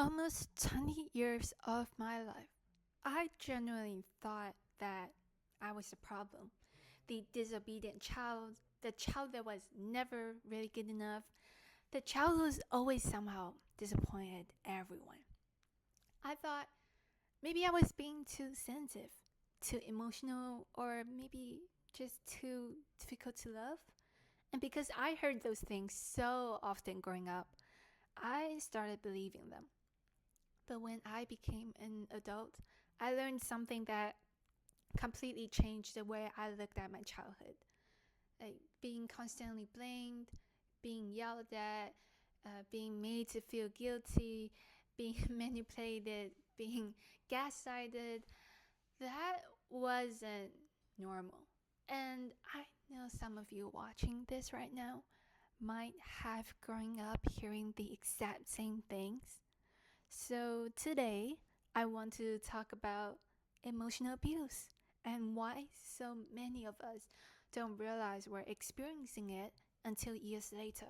almost 20 years of my life, I genuinely thought that I was the problem. The disobedient child, the child that was never really good enough, the child who was always somehow disappointed everyone. I thought maybe I was being too sensitive, too emotional, or maybe just too difficult to love. And because I heard those things so often growing up, I started believing them. But when I became an adult, I learned something that completely changed the way I looked at my childhood. Like being constantly blamed, being yelled at, being made to feel guilty, being manipulated, being gaslighted. That wasn't normal. And I know some of you watching this right now might have grown up hearing the exact same things. So today, I want to talk about emotional abuse and why so many of us don't realize we're experiencing it until years later.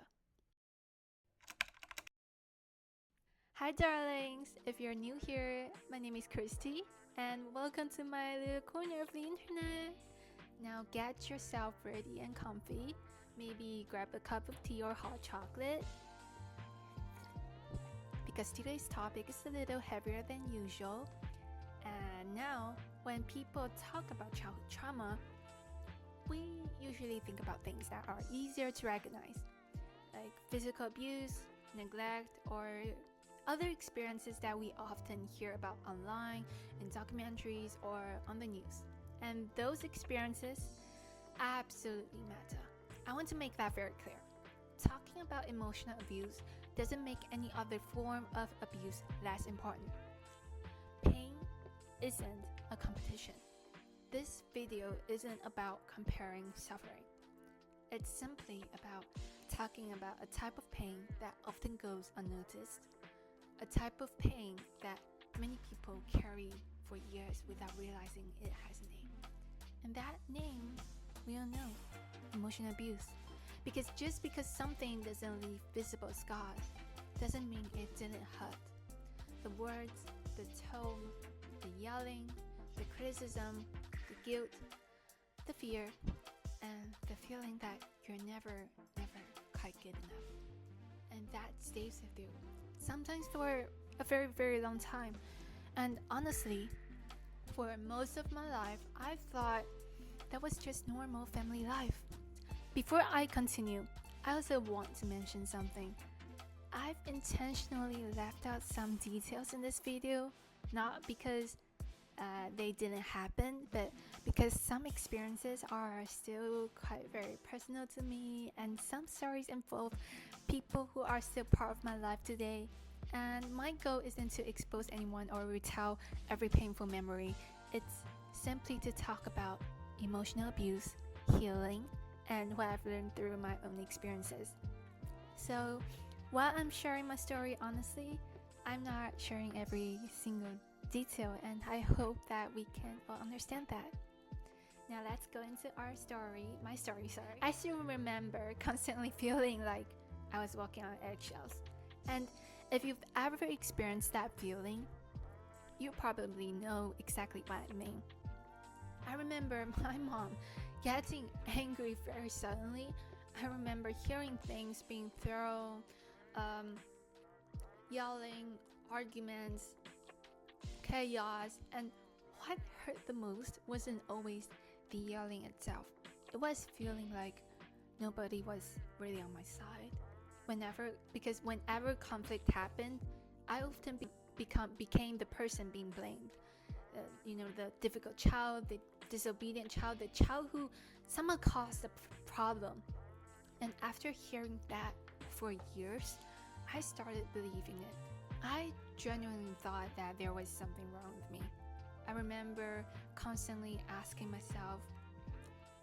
Hi, darlings! If you're new here, my name is Christy, and welcome to my little corner of the internet. Now, get yourself ready and comfy. Maybe grab a cup of tea or hot chocolate, because today's topic is a little heavier than usual. And now, when people talk about childhood trauma, we usually think about things that are easier to recognize, like physical abuse, neglect, or other experiences that we often hear about online, in documentaries, or on the news. And those experiences absolutely matter. I want to make that very clear. Talking about emotional abuse doesn't make any other form of abuse less important. Pain isn't a competition. This video isn't about comparing suffering. It's simply about talking about a type of pain that often goes unnoticed, a type of pain that many people carry for years without realizing it has a name. And that name, we all know, emotional abuse. Because just because something doesn't leave visible scars doesn't mean it didn't hurt. The words, the tone, the yelling, the criticism, the guilt, the fear, and the feeling that you're never quite good enough. And that stays with you, sometimes for a very, very long time. And honestly, for most of my life, I thought that was just normal family life. Before I continue, I also want to mention something. I've intentionally left out some details in this video, not because they didn't happen, but because some experiences are still quite very personal to me, and some stories involve people who are still part of my life today. And my goal isn't to expose anyone or retell every painful memory. It's simply to talk about emotional abuse, healing, and what I've learned through my own experiences. So, while I'm sharing my story honestly, I'm not sharing every single detail, and I hope that we can all understand that. Now let's go into my story. I still remember constantly feeling like I was walking on eggshells. And if you've ever experienced that feeling, you probably know exactly what I mean. I remember my mom getting angry very suddenly. I remember hearing things being thrown, yelling, arguments, chaos, and what hurt the most wasn't always the yelling itself. It was feeling like nobody was really on my side. Because whenever conflict happened, I often became the person being blamed. The difficult child, the disobedient child, the child who somehow caused the problem. And after hearing that for years, I started believing it. I genuinely thought that there was something wrong with me. I remember constantly asking myself,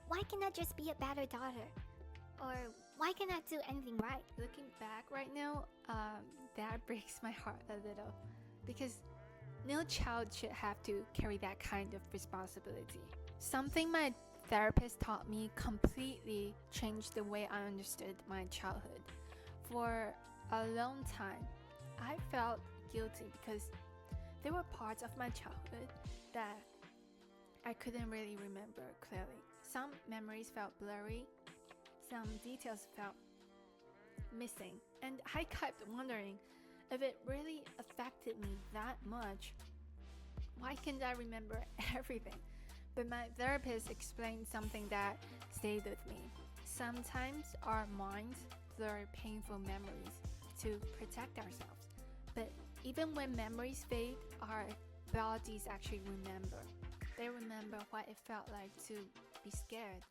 why can't I just be a better daughter? Or why can't I do anything right? Looking back right now, that breaks my heart a little, because no child should have to carry that kind of responsibility. Something my therapist taught me completely changed the way I understood my childhood. For a long time, I felt guilty because there were parts of my childhood that I couldn't really remember clearly. Some memories felt blurry, some details felt missing, and I kept wondering if it really affected me that much. Why can't I remember everything? But my therapist explained something that stayed with me. Sometimes our minds blur painful memories to protect ourselves. But even when memories fade, our bodies actually remember. They remember what it felt like to be scared.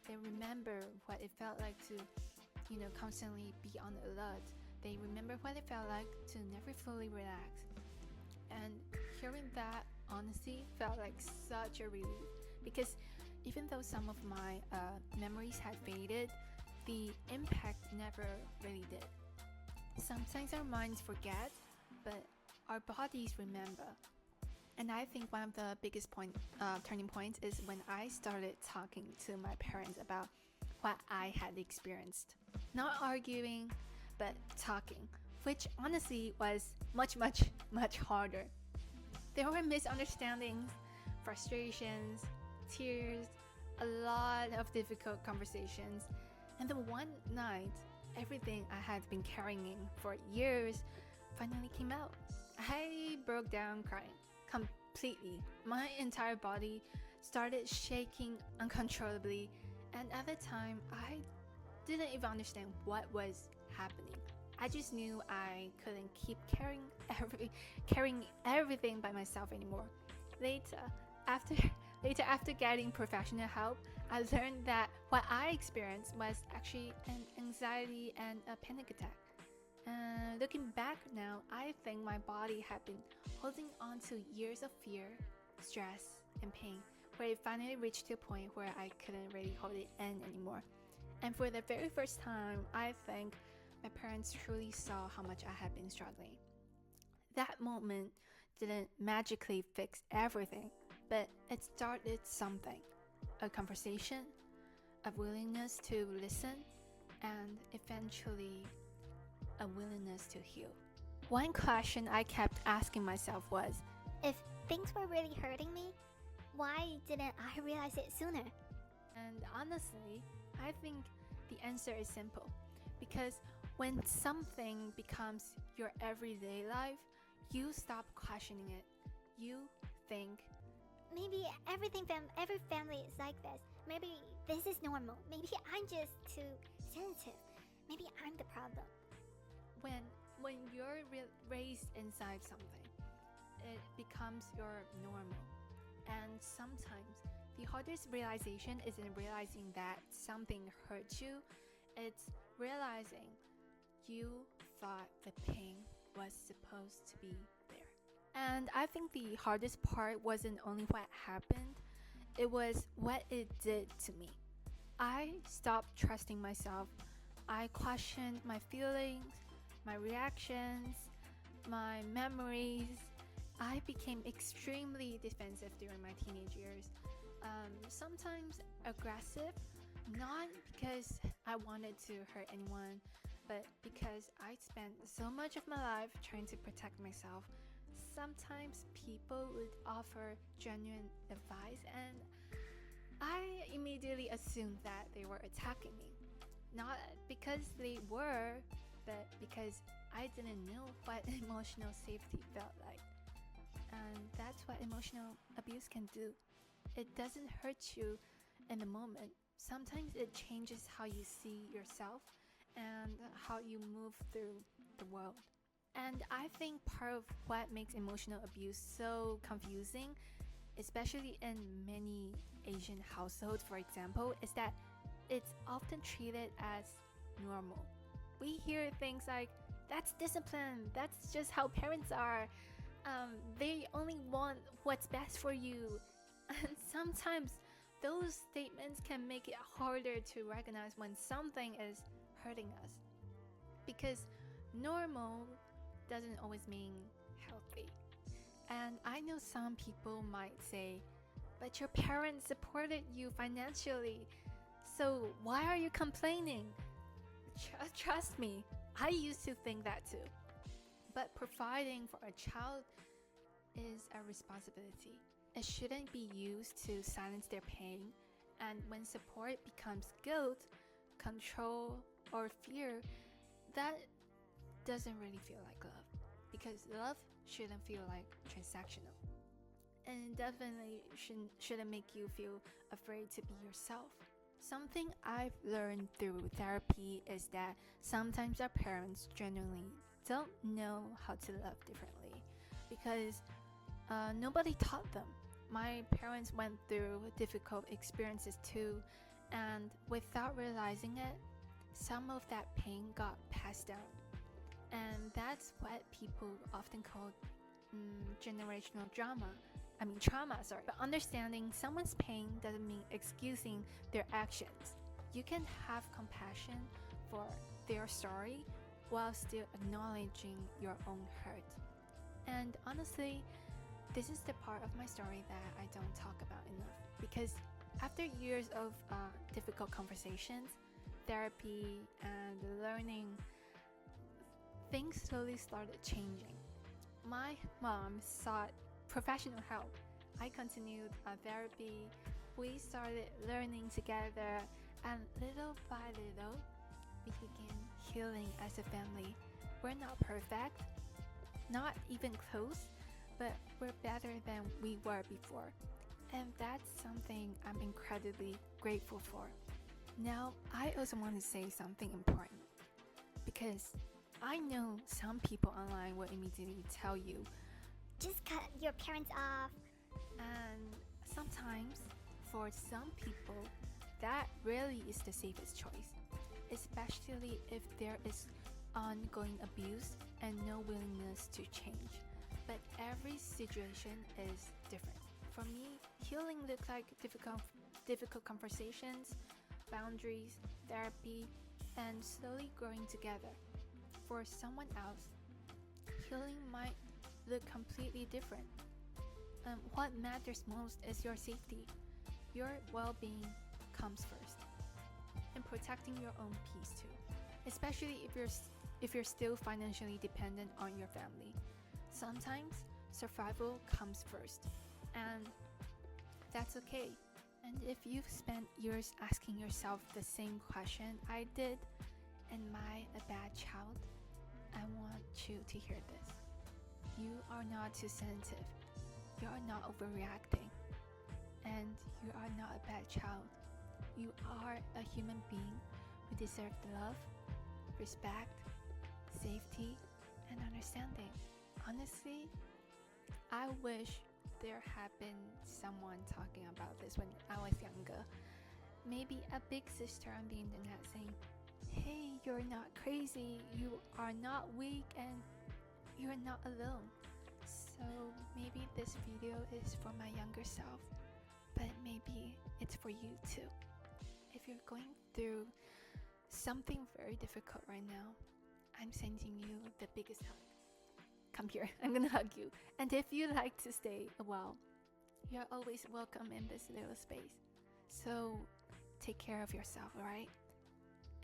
They remember what it felt like to, constantly be on alert. They remember what it felt like to never fully relax. And hearing that honestly felt like such a relief because even though some of my memories had faded, the impact never really did. Sometimes our minds forget, but our bodies remember. And I think one of the biggest turning points is when I started talking to my parents about what I had experienced. Not arguing, but talking, which honestly was much, much, much harder. There were misunderstandings, frustrations, tears, a lot of difficult conversations, and then one night, everything I had been carrying for years finally came out. I broke down crying completely. My entire body started shaking uncontrollably, and at the time, I didn't even understand what was happening. I just knew I couldn't keep carrying everything by myself anymore. Later, after after getting professional help, I learned that what I experienced was actually an anxiety and a panic attack. Looking back now, I think my body had been holding on to years of fear, stress, and pain, where it finally reached to a point where I couldn't really hold it in anymore. And for the very first time, I think my parents truly saw how much I had been struggling. That moment didn't magically fix everything, but it started something. A conversation, a willingness to listen, and eventually a willingness to heal. One question I kept asking myself was, If things were really hurting me, why didn't I realize it sooner? and honestly, I think the answer is simple. Because when something becomes your everyday life, you stop questioning it. You think, Maybe every family is like this. Maybe this is normal. Maybe I'm just too sensitive. Maybe I'm the problem. when you're raised inside something, it becomes your normal. And sometimes the hardest realization isn't realizing that something hurt you, it's realizing you thought the pain was supposed to be there. And I think the hardest part wasn't only what happened, it was what it did to me. I stopped trusting myself. I questioned my feelings, my reactions, my memories. I became extremely defensive during my teenage years. Sometimes aggressive, not because I wanted to hurt anyone, but because I spent so much of my life trying to protect myself. Sometimes people would offer genuine advice, and I immediately assumed that they were attacking me. Not because they were, but because I didn't know what emotional safety felt like. And that's what emotional abuse can do. It doesn't hurt you in the moment. Sometimes it changes how you see yourself and how you move through the world. And I think part of what makes emotional abuse so confusing, especially in many Asian households, for example, is that it's often treated as normal. We hear things like, that's discipline, that's just how parents are, they only want what's best for you. And sometimes those statements can make it harder to recognize when something is hurting us. Because normal doesn't always mean healthy. And I know some people might say, but your parents supported you financially, so why are you complaining? Trust me, I used to think that too. But providing for a child is a responsibility. It shouldn't be used to silence their pain, and when support becomes guilt, control, or fear, that doesn't really feel like love, because love shouldn't feel like transactional. And definitely shouldn't make you feel afraid to be yourself. Something I've learned through therapy is that sometimes our parents genuinely don't know how to love differently because nobody taught them. My parents went through difficult experiences too, and without realizing it, some of that pain got passed down. And that's what people often call generational trauma, sorry. But understanding someone's pain doesn't mean excusing their actions. You can have compassion for their story while still acknowledging your own hurt. And honestly, this is the part of my story that I don't talk about enough because after years of difficult conversations, therapy, and learning, things slowly started changing. My mom sought professional help. I continued therapy. We started learning together, and little by little, we began healing as a family. We're not perfect, not even close, but we're better than we were before. And that's something I'm incredibly grateful for. Now, I also want to say something important because I know some people online will immediately tell you, Just cut your parents off. and sometimes for some people, that really is the safest choice, especially if there is ongoing abuse and no willingness to change. But every situation is different. For me, healing looks like difficult conversations, boundaries, therapy, and slowly growing together. For someone else, healing might look completely different. What matters most is your safety. Your well-being comes first, and protecting your own peace too, especially if you're still financially dependent on your family. Sometimes survival comes first, and that's okay. And if you've spent years asking yourself the same question I did, am I a bad child? I want you to hear this. You are not too sensitive. You are not overreacting. And you are not a bad child. You are a human being who deserves love, respect, safety, and understanding. Honestly, I wish there had been someone talking about this when I was younger. Maybe a big sister on the internet saying, hey, you're not crazy, you are not weak, and you're not alone. So maybe this video is for my younger self, but maybe it's for you too. If you're going through something very difficult right now, I'm sending you the biggest hug. Come here, I'm gonna hug you. And if you like to stay a while, you're always welcome in this little space. So take care of yourself, alright?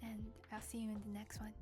And I'll see you in the next one.